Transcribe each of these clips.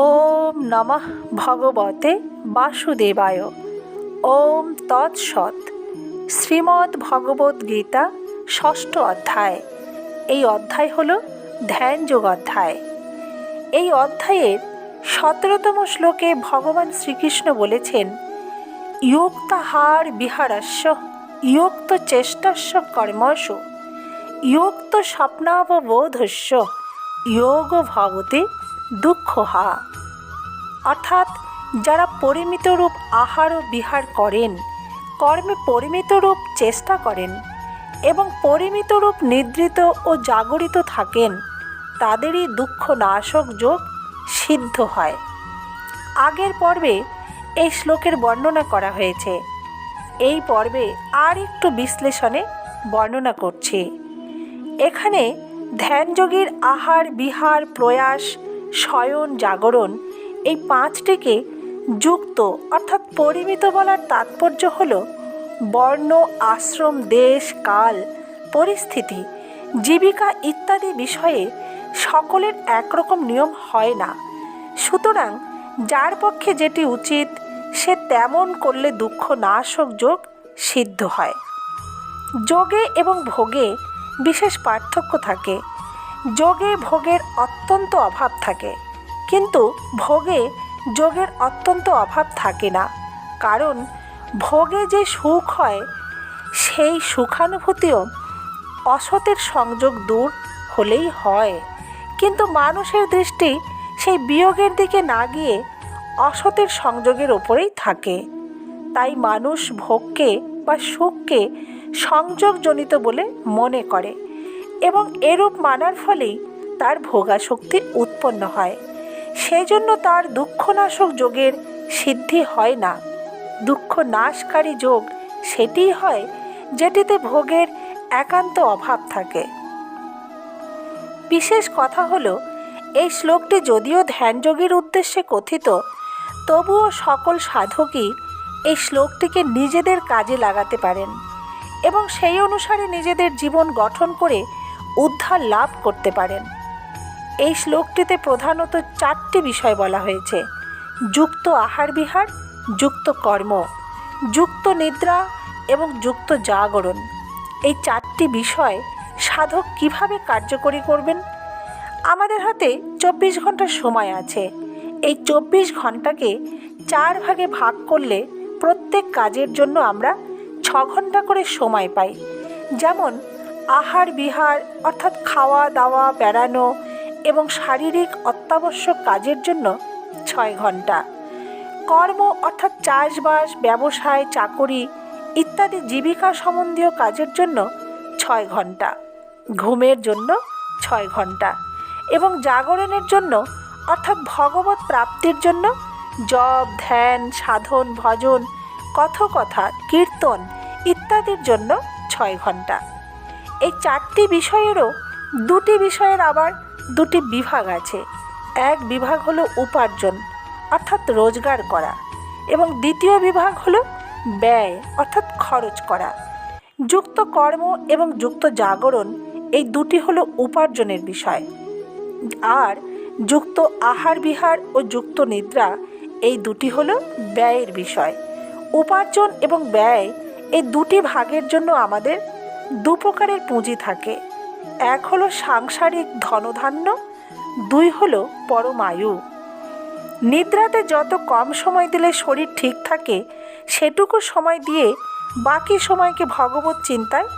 ওম নমঃ ভগবতে বাসুদেবায়। ওম তৎসৎ। শ্রীমদ্ ভগবদ্ গীতা ষষ্ঠ অধ্যায়। এই অধ্যায় হল ধ্যানযোগ অধ্যায়। এই অধ্যায়ের 17তম শ্লোকে ভগবান শ্রীকৃষ্ণ বলেছেন, ইয়োক্তাহার বিহারস্য ইয়োক্ত চেষ্টস্য কর্মসু ইয়োক্ত স্বপ্নাববোধস্য যোগ ভবতে দুঃখহা। অর্থাৎ যারা পরিমিতরূপ আহার ও বিহার করেন, কর্মে পরিমিতরূপ চেষ্টা করেন এবং পরিমিতরূপ নিদ্রিত ও জাগরিত থাকেন, তাদেরই দুঃখ নাশক যোগ সিদ্ধ হয়। আগের পর্বে এই শ্লোকের বর্ণনা করা হয়েছে। এই পর্বে আর একটু বিশ্লেষণে বর্ণনা করছি। এখানে ধ্যানযোগীর আহার বিহার প্রয়াস শয়ন জাগরণ এই পাঁচটিকে যুক্ত অর্থাৎ পরিমিত বলার তাৎপর্য হল বর্ণ আশ্রম দেশ কাল পরিস্থিতি জীবিকা ইত্যাদি বিষয়ে সকলের একরকম নিয়ম হয় না। সুতরাং যার পক্ষে যেটি উচিত সে তেমন করলে দুঃখ নাশক যোগ সিদ্ধ হয়। যোগে এবং ভোগে বিশেষ পার্থক্য থাকে। যোগে ভোগের অত্যন্ত অভাব থাকে, কিন্তু ভোগে যোগের অত্যন্ত অভাব থাকে না। কারণ ভোগে যে সুখ হয় সেই সুখানুভূতিও অসতের সংযোগ দূর হলেই হয়, কিন্তু মানুষের দৃষ্টি সেই বিয়োগের দিকে না গিয়ে অসতের সংযোগের ওপরেই থাকে। তাই মানুষ ভোগকে বা সুখকে সংযোগজনিত বলে মনে করে এবং এরূপ মানার ফলেই তার ভোগাসক্তি উৎপন্ন হয়। সেই জন্য তার দুঃখনাশক যোগের সিদ্ধি হয় না। দুঃখ নাশকারী যোগ সেটিই হয় যেটিতে ভোগের একান্ত অভাব থাকে। বিশেষ কথা হলো, এই শ্লোকটি যদিও ধ্যানযোগের উদ্দেশ্যে কথিত, তবুও সকল সাধকই এই শ্লোকটিকে নিজেদের কাজে লাগাতে পারেন এবং সেই অনুসারে নিজেদের জীবন গঠন করে উদ্ধার লাভ করতে পারেন। এই শ্লোকটিতে প্রধানত 4টি বিষয় বলা হয়েছে: যুক্ত আহার বিহার, যুক্ত কর্ম, যুক্ত নিদ্রা এবং যুক্ত জাগরণ। এই 4টি বিষয় সাধক কিভাবে কার্যকরী করবেন? আমাদের হাতে 24 ঘন্টা সময় আছে। এই 24 ঘন্টাকে 4 ভাগে ভাগ করলে প্রত্যেক কাজের জন্য আমরা 6 ঘন্টা করে সময় পাই। যেমন আহার বিহার অর্থাৎ খাওয়া দাওয়া বেড়ানো এবং শারীরিক অত্যাবশ্যক কাজের জন্য 6 ঘন্টা, কর্ম অর্থাৎ চাষবাস ব্যবসায় চাকরি ইত্যাদি জীবিকা সম্বন্ধীয় কাজের জন্য 6 ঘন্টা, ঘুমের জন্য 6 ঘন্টা এবং জাগরণের জন্য অর্থাৎ ভগবত প্রাপ্তির জন্য জপ ধ্যান সাধন ভজন কথকথা কীর্তন ইত্যাদির জন্য 6 ঘন্টা। এই 4টি বিষয়েরও 2টি বিষয়ের আবার 2টি বিভাগ আছে। এক বিভাগ হলো উপার্জন অর্থাৎ রোজগার করা এবং দ্বিতীয় বিভাগ হলো ব্যয় অর্থাৎ খরচ করা। যুক্ত কর্ম এবং যুক্ত জাগরণ এই 2টি হলো উপার্জনের বিষয়, আর যুক্ত আহার বিহার ও যুক্ত নিদ্রা এই 2টি হলো ব্যয়ের বিষয়। উপার্জন এবং ব্যয় এই 2টি ভাগের জন্য আমাদের 2 প্রকারের পুঁজি থাকে। এক হলো সাংসারিক ধনধান্য, 2 হলো পরমায়ু। নিদ্রাতে যত কম সময় দিলে শরীর ঠিক থাকে সেটুকু সময় দিয়ে বাকি সময়কে ভগবত চিন্তায়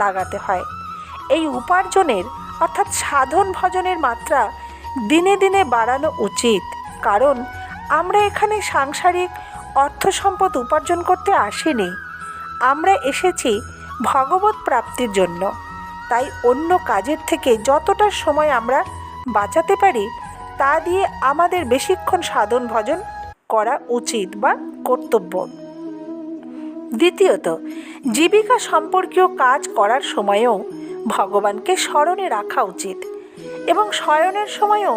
লাগাতে হয়। এই উপার্জনের অর্থাৎ সাধন ভজনের মাত্রা দিনে দিনে বাড়ানো উচিত, কারণ আমরা এখানে সাংসারিক অর্থ সম্পদ উপার্জন করতে আসিনি, আমরা এসেছি ভগবত প্রাপ্তির জন্য। তাই অন্য কাজের থেকে যতটা সময় আমরা বাঁচাতে পারি তা দিয়ে আমাদের বেশিক্ষণ সাধন ভজন করা উচিত বা কর্তব্য। দ্বিতীয়ত, জীবিকা সম্পর্কীয় কাজ করার সময়ও ভগবানকে স্মরণে রাখা উচিত এবং শয়নের সময়ও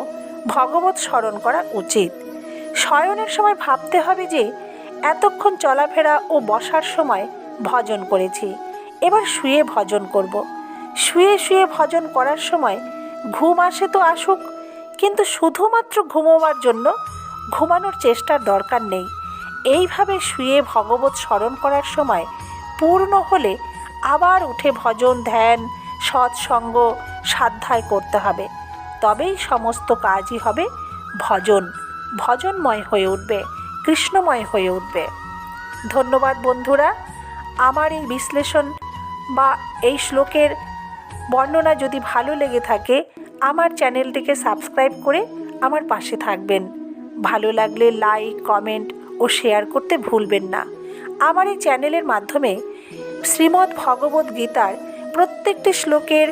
ভগবত স্মরণ করা উচিত। শয়নের সময় ভাবতে হবে যে এতক্ষণ চলাফেরা ও বসার সময় ভজন করেছি, এবার শুয়ে ভজন করব। শুয়ে শুয়ে ভজন করার সময় ঘুম আসে তো আসুক, কিন্তু শুধুমাত্র ঘুমোবার জন্য ঘুমানোর চেষ্টার দরকার নেই। এইভাবে শুয়ে ভগবত স্মরণ করার সময় পূর্ণ হলে আবার উঠে ভজন, ধ্যান, সৎসঙ্গ, সাধ্যায় করতে হবে। তবেই সমস্ত কাজই হবে ভজনময় হয়ে উঠবে, কৃষ্ণময় হয়ে উঠবে। ধন্যবাদ বন্ধুরা। আমার এই বিশ্লেষণ বা এই শ্লোকের বর্ণনা যদি ভালো লেগে থাকে, আমার চ্যানেলটিকে সাবস্ক্রাইব করে আমার পাশে থাকবেন। ভালো লাগলে লাইক, কমেন্ট ও শেয়ার করতে ভুলবেন না। আমার এই চ্যানেলের মাধ্যমে শ্রীমদ্ ভগবদ্ গীতার প্রত্যেকটি শ্লোকের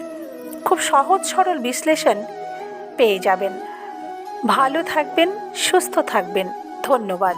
খুব সহজ সরল বিশ্লেষণ পেয়ে যাবেন। ভালো থাকবেন, সুস্থ থাকবেন। ধন্যবাদ।